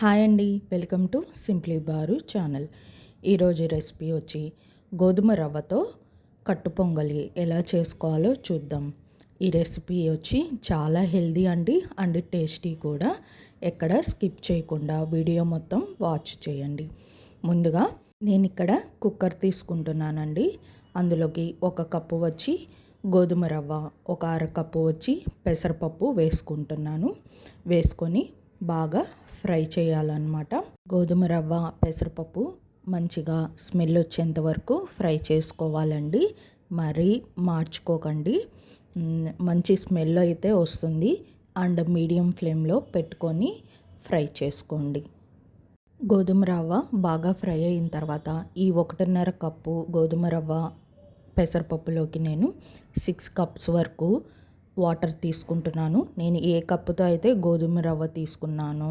Hi అండి, welcome to simply bar channel. ఈరోజు recipe వచ్చి గోధుమ రవ్వతో కట్టు పొంగలి ఎలా చేసుకోవాలో చూద్దాం. ఈ రెసిపీ వచ్చి చాలా హెల్దీ అండ్ టేస్టీ కూడా. ఎక్కడ స్కిప్ చేయకుండా వీడియో మొత్తం వాచ్ చేయండి. ముందుగా నేను ఇక్కడ కుక్కర్ తీసుకుంటున్నానండి. అందులోకి 1 కప్పు వచ్చి గోధుమ రవ్వ, 1 అరకప్పు వచ్చి పెసరపప్పు వేసుకుంటున్నాను. వేసుకొని బాగా ఫ్రై చేయాలన్నమాట. గోధుమ రవ్వ, పెసరపప్పు మంచిగా స్మెల్ వచ్చేంత వరకు ఫ్రై చేసుకోవాలండి. మరీ మార్చుకోకండి, మంచి స్మెల్ అయితే వస్తుంది. అండ్ మీడియం ఫ్లేమ్లో పెట్టుకొని ఫ్రై చేసుకోండి. గోధుమ రవ్వ బాగా ఫ్రై అయిన తర్వాత ఈ 1.5 కప్పు గోధుమ రవ్వ పెసరపప్పులోకి నేను 6 కప్స్ వరకు వాటర్ తీసుకుంటున్నాను. నేను ఏ కప్పుతో అయితే గోధుమ రవ్వ తీసుకున్నానో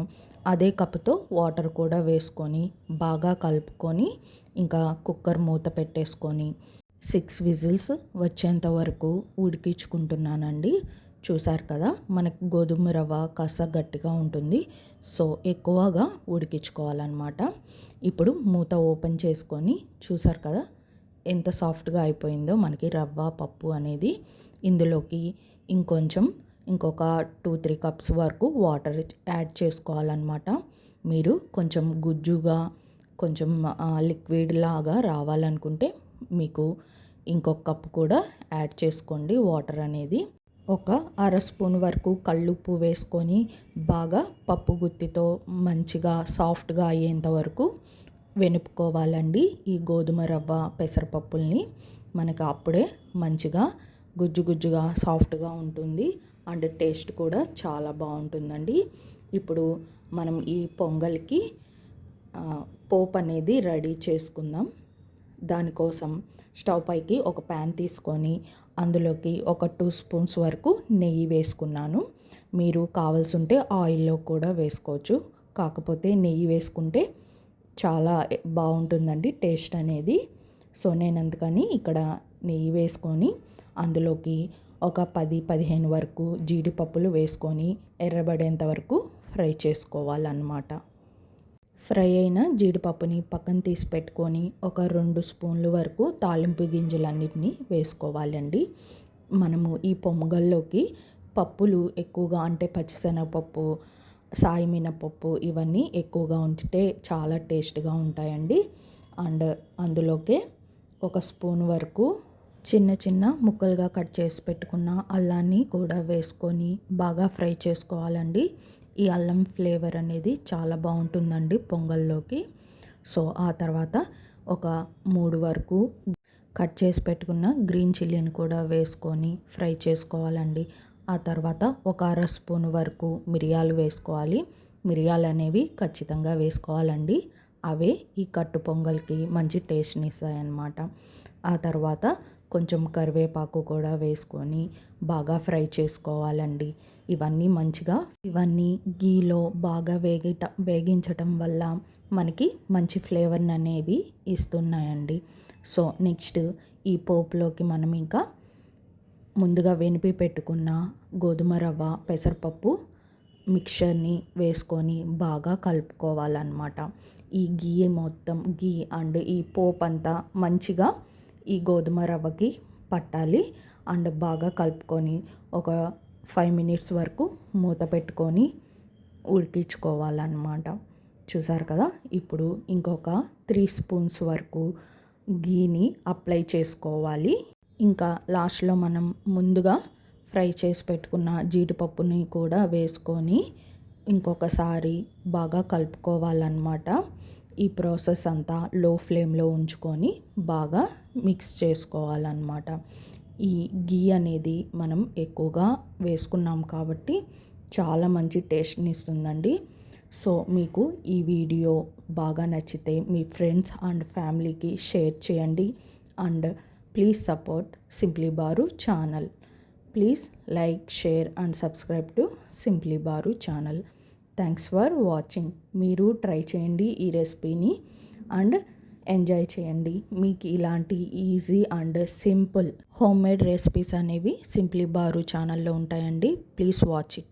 అదే కప్పుతో వాటర్ కూడా వేసుకొని బాగా కలుపుకొని ఇంకా కుక్కర్ మూత పెట్టేసుకొని 6 విజిల్స్ వచ్చేంత వరకు ఉడికించుకుంటున్నానండి. చూసారు కదా, మనకి గోధుమ రవ్వ కాస్త గట్టిగా ఉంటుంది, సో ఎక్కువగా ఉడికించుకోవాలన్నమాట. ఇప్పుడు మూత ఓపెన్ చేసుకొని చూసారు కదా ఎంత సాఫ్ట్గా అయిపోయిందో మనకి రవ్వ పప్పు అనేది. ఇందులోకి ఇంకొక 2-3 కప్స్ వరకు వాటర్ యాడ్ చేసుకోవాలన్నమాట. మీరు కొంచెం గుజ్జుగా కొంచెం లిక్విడ్ లాగా రావాలనుకుంటే మీకు ఇంకొక కప్పు కూడా యాడ్ చేసుకోండి వాటర్ అనేది. 1 అర స్పూన్ వరకు కల్లుప్పు వేసుకొని బాగా పప్పు గుత్తితో మంచిగా సాఫ్ట్గా అయ్యేంత వరకు వెనుపుకోవాలండి ఈ గోధుమ రవ్వ పెసరపప్పుల్ని. మనకు అప్పుడే మంచిగా గుజ్జుగా సాఫ్ట్గా ఉంటుంది అండ్ టేస్ట్ కూడా చాలా బాగుంటుందండి. ఇప్పుడు మనం ఈ పొంగల్కి పోపు అనేది రెడీ చేసుకుందాం. దానికోసం స్టవ్ పైకి ఒక ప్యాన్ తీసుకొని అందులోకి 2 స్పూన్స్ వరకు నెయ్యి వేసుకున్నాను. మీరు కావాల్సి ఉంటే ఆయిల్లో కూడా వేసుకోవచ్చు, కాకపోతే నెయ్యి వేసుకుంటే చాలా బాగుంటుందండి టేస్ట్ అనేది. సో నేను అందుకని ఇక్కడ నెయ్యి వేసుకొని అందులోకి ఒక 10-15 వరకు జీడిపప్పులు వేసుకొని ఎర్రబడేంత వరకు ఫ్రై చేసుకోవాలన్నమాట. ఫ్రై అయిన జీడిపప్పుని పక్కన తీసి పెట్టుకొని ఒక 2 స్పూన్ల వరకు తాలింపు గింజలన్నిటినీ వేసుకోవాలండి. మనము ఈ పొంగల్లోకి పప్పులు ఎక్కువగా అంటే పచ్చిశనగపప్పు, సాయి మినపప్పు ఇవన్నీ ఎక్కువగా ఉంటే చాలా టేస్ట్గా ఉంటాయండి. అండ్ అందులోకే 1 స్పూన్ వరకు చిన్న ముక్కలుగా కట్ చేసి పెట్టుకున్న అల్లాన్ని కూడా వేసుకొని బాగా ఫ్రై చేసుకోవాలండి. ఈ అల్లం ఫ్లేవర్ అనేది చాలా బాగుంటుందండి పొంగల్లోకి. సో ఆ తర్వాత ఒక 3 వరకు కట్ చేసి పెట్టుకున్న గ్రీన్ చిల్లీని కూడా వేసుకొని ఫ్రై చేసుకోవాలండి. ఆ తర్వాత 1 అర స్పూన్ వరకు మిరియాలు వేసుకోవాలి. మిరియాలు అనేవి ఖచ్చితంగా వేసుకోవాలండి, అవే ఈ కట్టు పొంగల్కి మంచి టేస్ట్ని ఇస్తాయన్నమాట. ఆ తర్వాత కొంచెం కరివేపాకు కూడా వేసుకొని బాగా ఫ్రై చేసుకోవాలండి. ఇవన్నీ గీలో బాగా వేగించటం వల్ల మనకి మంచి ఫ్లేవర్ని అనేవి ఇస్తున్నాయండి. సో నెక్స్ట్ ఈ పోపులోకి మనం ఇంకా ముందుగా వెనిపి పెట్టుకున్న గోధుమ రవ్వ పెసరపప్పు మిక్చర్ని వేసుకొని బాగా కలుపుకోవాలన్నమాట. ఈ గీ అండ్ ఈ పోపు అంతా మంచిగా ఈ గోధుమ రవ్వకి పట్టాలి. అండ్ బాగా కలుపుకొని ఒక 5 మినిట్స్ వరకు మూత పెట్టుకొని ఉడికించుకోవాలన్నమాట. చూసారు కదా, ఇప్పుడు ఇంకొక 3 స్పూన్స్ వరకు గీని అప్లై చేసుకోవాలి. ఇంకా లాస్ట్లో మనం ముందుగా ఫ్రై చేసి పెట్టుకున్న జీడిపప్పుని కూడా వేసుకొని ఇంకొకసారి బాగా కలుపుకోవాలన్నమాట. ఈ ప్రాసెస్ అంతా లో ఫ్లేమ్లో ఉంచుకొని బాగా మిక్స్ చేసుకోవాలన్నమాట. ఈ గీ అనేది మనం ఎక్కువగా వేసుకున్నాం కాబట్టి చాలా మంచి టేస్ట్ని ఇస్తుందండి. సో మీకు ఈ వీడియో బాగా నచ్చితే మీ ఫ్రెండ్స్ అండ్ ఫ్యామిలీకి షేర్ చేయండి. And please support simply bar channel. Please like, share and subscribe to simply bar channel. Thanks for watching. మీరు ట్రై చేయండి ఈ రెసిపీని అండ్ ఎంజాయ్ చేయండి. మీకు ఇలాంటి easy and simple home made recipes అనేవి సింప్లీ బారు ఛానల్లో ఉంటాయండి. Please watch it.